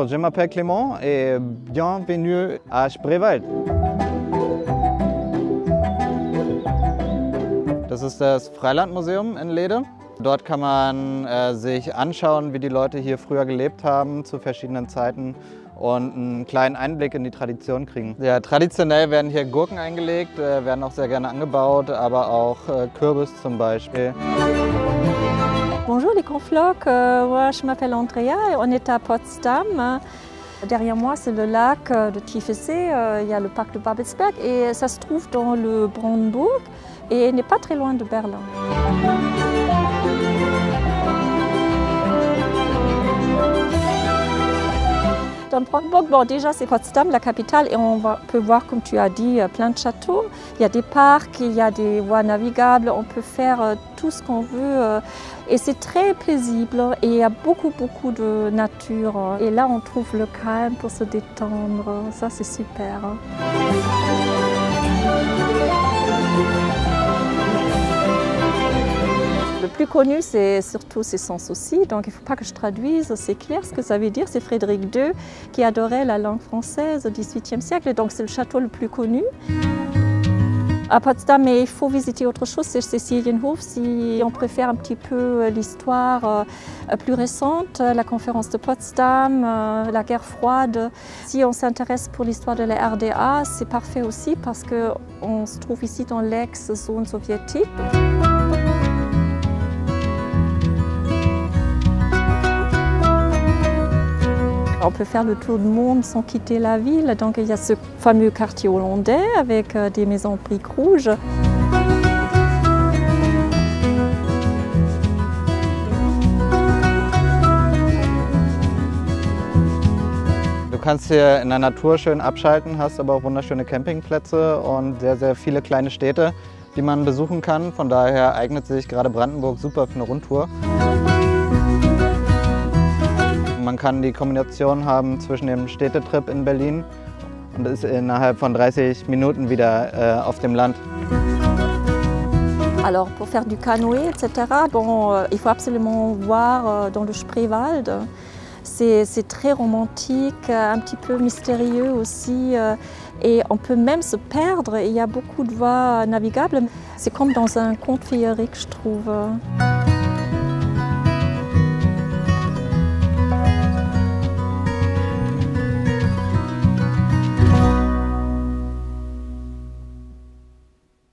Bonjour, je m'appelle Clément et bienvenue à Spreewald. Das ist das Freilandmuseum in Leede. Dort kann man sich anschauen, wie die Leute hier früher gelebt haben zu verschiedenen Zeiten und einen kleinen Einblick in die Tradition kriegen. Ja, traditionell werden hier Gurken eingelegt, werden auch sehr gerne angebaut, aber auch Kürbis zum Beispiel. Bonjour les conflocs, moi je m'appelle Andrea et on est à Potsdam. Derrière moi c'est le lac de Tiefensee, il y a le parc de Babelsberg et ça se trouve dans le Brandenburg et n'est pas très loin de Berlin. Dans Brandenburg, bon, déjà c'est Potsdam, la capitale, et on peut voir, comme tu as dit, plein de châteaux. Il y a des parcs, il y a des voies navigables, on peut faire tout ce qu'on veut. Et c'est très paisible et il y a beaucoup de nature. Et là, on trouve le calme pour se détendre. Ça, c'est super. Le plus connu, c'est surtout c'est Sans Souci, donc il ne faut pas que je traduise, c'est clair ce que ça veut dire. C'est Frédéric II qui adorait la langue française au XVIIIe siècle, donc c'est le château le plus connu. À Potsdam, mais il faut visiter autre chose, c'est Cäcilienhof, si on préfère un petit peu l'histoire plus récente, la conférence de Potsdam, la guerre froide. Si on s'intéresse pour l'histoire de la RDA, c'est parfait aussi parce qu'on se trouve ici dans l'ex-zone soviétique. On peut faire le tour du monde sans quitter la ville. Donc il y a ce fameux quartier hollandais avec des maisons briques rouges. Du kannst hier in der Natur schön abschalten, hast aber auch wunderschöne Campingplätze und sehr viele kleine Städte, die man besuchen kann. Von daher eignet sich gerade Brandenburg super für eine Rundtour. Man kann die Kombination haben zwischen dem Städtetrip in Berlin und ist innerhalb von 30 Minuten wieder auf dem Land. Alors pour faire du canoë, etc., bon, il faut absolument voir dans le Spreewald. C'est très romantique, un petit peu mystérieux aussi. Et on peut même se perdre, il y a beaucoup de voies navigables. C'est comme dans un conte féerique, je trouve.